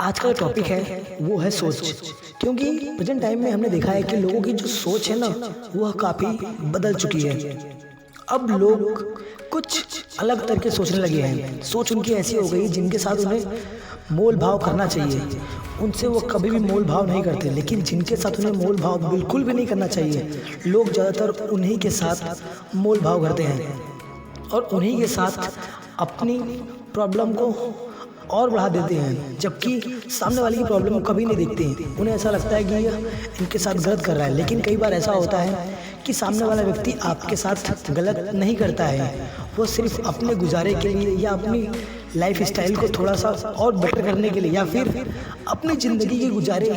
आज का जो टॉपिक है वो है सोच। क्योंकि प्रेजेंट टाइम में हमने देखा है कि लोगों की जो सोच है ना वह काफ़ी बदल चुकी है। अब लोग कुछ अलग तरीके से सोचने लगे हैं। सोच उनकी ऐसी हो गई जिनके साथ उन्हें मोल भाव करना चाहिए उनसे वो कभी भी मोल भाव नहीं करते, लेकिन जिनके साथ उन्हें मोल भाव बिल्कुल भी नहीं करना चाहिए लोग ज़्यादातर उन्हीं के साथ मोल भाव करते हैं और उन्हीं के साथ अपनी प्रॉब्लम को और बढ़ा देते हैं, जबकि सामने वाले की प्रॉब्लम को कभी नहीं देखते हैं। उन्हें ऐसा लगता है कि यह इनके साथ गलत कर रहा है, लेकिन कई बार ऐसा होता है कि सामने वाला व्यक्ति आपके साथ गलत नहीं करता है, वो सिर्फ अपने गुजारे के लिए या अपनी लाइफ स्टाइल को थोड़ा सा और बेटर करने के लिए या फिर अपनी ज़िंदगी के गुजारे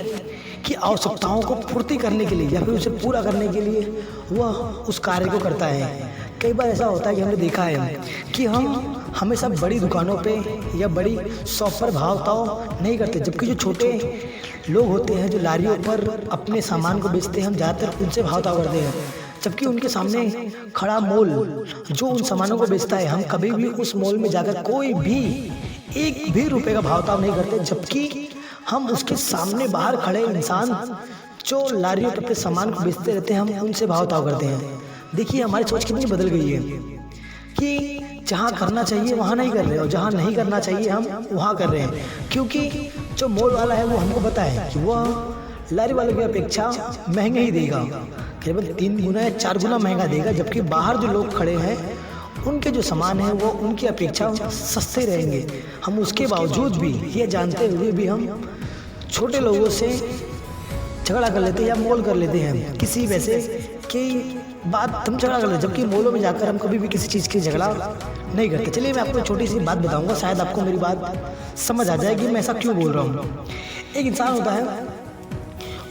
की आवश्यकताओं को पूर्ति करने के लिए या फिर उसे पूरा करने के लिए वह उस कार्य को करता है। कई बार ऐसा होता है कि हमने देखा है कि हम हमेशा बड़ी दुकानों पे या बड़ी शॉप पर भाव-ताव नहीं करते, जबकि जो छोटे लोग होते हैं जो लारियों पर अपने सामान को बेचते हैं हम ज़्यादातर उनसे भाव-ताव करते हैं, जबकि उनके सामने खड़ा मॉल जो उन सामानों को बेचता है हम कभी भी उस मॉल में जाकर कोई भी एक भी रुपये का भाव-ताव नहीं करते, जबकि हम उसके सामने बाहर खड़े इंसान जो लारियों पर अपने सामान को बेचते रहते हैं हम उनसे भाव-ताव करते हैं। देखिए हमारी सोच कितनी बदल गई है कि जहाँ करना चाहिए वहाँ नहीं कर रहे और जहाँ नहीं करना चाहिए हम वहाँ कर रहे हैं, क्योंकि जो मॉल वाला है वो हमको पता है कि वह लारी वाले की अपेक्षा महंगे ही देगा, करीबन 3 गुना या 4 गुना महंगा देगा, जबकि बाहर जो लोग खड़े हैं उनके जो सामान है वो उनकी अपेक्षा सस्ते रहेंगे। हम उसके बावजूद भी ये जानते हुए भी हम छोटे लोगों से झगड़ा कर लेते हैं या मोल कर लेते हैं किसी वैसे कि बात हम झगड़ा कर लेते, जबकि मॉलों में जाकर हम कभी भी किसी चीज़ की झगड़ा नहीं करते। चलिए मैं आपको छोटी सी बात बताऊंगा, शायद आपको मेरी बात समझ आ जाएगी मैं ऐसा क्यों बोल रहा हूँ। एक इंसान होता है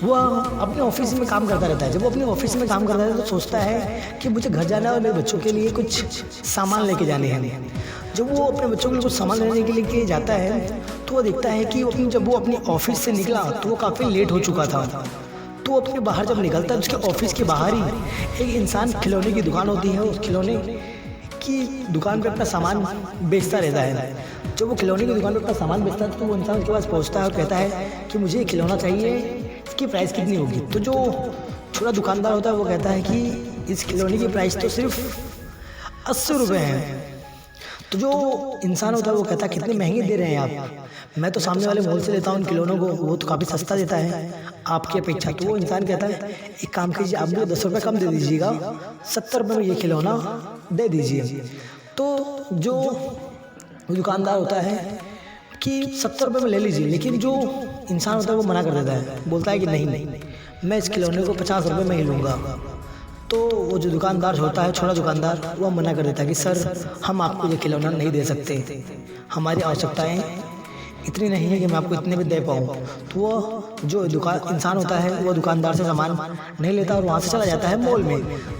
वह अपने ऑफिस में काम करता रहता है। जब वो अपने ऑफिस में काम करता है तो सोचता है कि मुझे घर जाना है और मेरे बच्चों के लिए कुछ सामान लेके जाने हैं। जब वो अपने बच्चों के लिए कुछ सामान लेने के लिए जाता है तो वो देखता है कि जब वो अपनी ऑफिस से निकला तो वो काफ़ी लेट हो चुका था। तो वो अपने बाहर जब निकलता है उसके ऑफिस के बाहर ही एक इंसान खिलौने की दुकान होती है, उस खिलौने की दुकान पे अपना सामान बेचता रहता है। जब वो खिलौने की दुकान पे अपना सामान बेचता है तो वो इंसान उसके पास पहुंचता है और कहता है कि मुझे खिलौना चाहिए, इसकी प्राइस कितनी होगी। तो जो छोटा दुकानदार होता है वो कहता है कि इस खिलौने की प्राइस तो सिर्फ 80 रुपये है। तो जो इंसान होता है वो कहता है कितने महंगे दे रहे हैं आप, मैं तो सामने वाले मॉल से लेता हूँ उन खिलौनों को, वो तो काफ़ी सस्ता देता है आपकी अपेक्षा। तो वो इंसान कहता है एक काम कीजिए आप मुझे 10 रुपये कम दे दीजिएगा, 70 रुपये में ये खिलौना दे दीजिए। तो जो दुकानदार होता है कि 70 रुपये में ले लीजिए, लेकिन जो इंसान होता है वो मना कर देता है, बोलता है कि नहीं मैं इस खिलौने को 50 रुपये में ही लूँगा। तो वो जो दुकानदार होता है छोटा दुकानदार वो मना कर देता है कि सर हम आपको ये खिलौना नहीं दे सकते, हमारी आवश्यकताएं इतनी नहीं है कि मैं आपको इतने में दे पाऊँ। तो वो जो इंसान होता है वो दुकानदार से सामान नहीं लेता और वहाँ से चला जाता है मॉल में।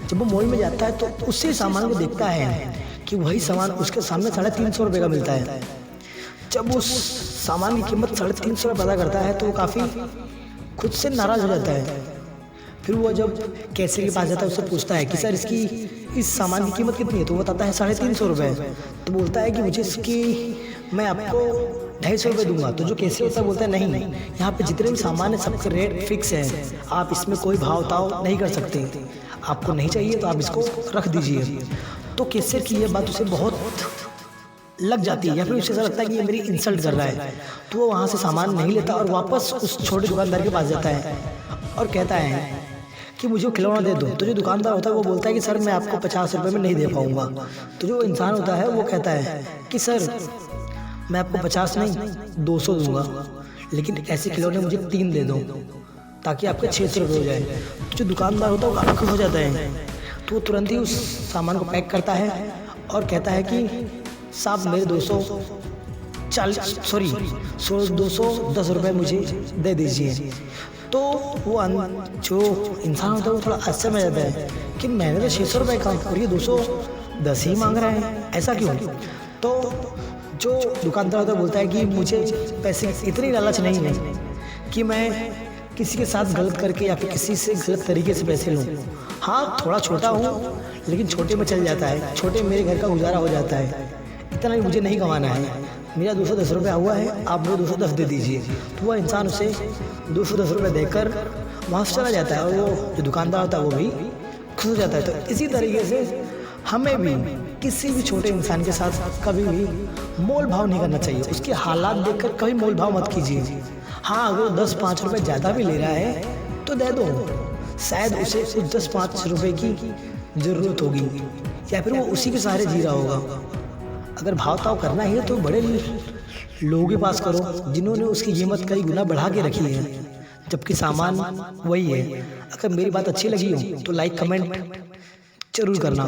जब वो मॉल में जाता है तो उसी सामान को देखता है कि वही सामान उसके सामने 350 रुपये का मिलता है। जब उस सामान की कीमत 350 रुपये पता करता है तो वो काफ़ी खुद से नाराज़ हो जाता है। फिर वो जब कैशियर के पास जाता है उससे पूछता है कि सर इस सामान की कीमत कितनी है, तो वो बताता है 350 रुपये। तो बोलता है कि मुझे इसकी मैं आपको 250 रुपये दूंगा। तो जो कैशियर होता है बोलता है नहीं यहाँ पे जितने भी सामान है सबका रेट फिक्स है, आप इसमें कोई भाव ताव नहीं कर सकते, आपको नहीं चाहिए तो आप इसको रख दीजिए। तो कैशियर की ये बात उसे बहुत लग जाती है या फिर उसे ऐसा लगता है कि ये मेरी इंसल्ट कर रहा है, तो वो वहाँ से सामान नहीं लेता और वापस उस छोटे दुकानदार के पास जाता है और कहता है कि मुझे खिलौना दे दो। तो जो दुकानदार होता है वो बोलता है कि सर मैं आपको 50 रुपये में नहीं दे पाऊँगा। तो जो इंसान होता है वो कहता है कि सर मैं आपको 50 नहीं 200 दूंगा, लेकिन ऐसे खिलौने मुझे 3 दे दो ताकि आपके 600 रुपये हो जाए। तो जो दुकानदार होता है वो काफ़ी खुश हो जाता है, तो वो तुरंत ही उस सामान को पैक करता है और कहता है कि साहब मेरे 210 रुपये मुझे दे दीजिए। तो वो जो इंसान होता है वो थोड़ा आश्चर्य में जाता है कि मैंने तो 600 रुपये का और ये 210 ही मांग रहे हैं, ऐसा क्यों। तो जो दुकानदार होता है बोलता है कि मुझे पैसे इतनी लालच नहीं है कि मैं किसी के साथ गलत करके या फिर किसी से गलत तरीके से पैसे लूँ। हाँ थोड़ा छोटा हूँ लेकिन छोटे में चल जाता है, छोटे मेरे घर का गुजारा हो जाता है, इतना ही मुझे नहीं कमाना है। मेरा 210 रुपया हुआ है, आप मुझे 210 दे दीजिए। तो वह इंसान उसे 210 रुपये देकर वहाँ से चला जाता है और वो जो दुकानदार होता है वो भी खुश हो जाता है। तो इसी तरीके से हमें भी किसी भी छोटे इंसान के साथ कभी भी मोल भाव नहीं करना चाहिए। उसके हालात देखकर कभी मोल भाव मत कीजिए। हाँ, अगर 10-5 रुपये ज़्यादा भी ले रहा है तो दे दो, शायद उसे कुछ 10-5 रुपये की ज़रूरत होगी या फिर वो उसी के सहारे जी रहा होगा। अगर भाव ताव करना ही है तो बड़े लोगों के पास करो जिन्होंने उसकी कीमत कई गुना बढ़ा के रखी है, जबकि सामान वही है। अगर मेरी बात अच्छी लगी हो तो लाइक कमेंट जरूर करना।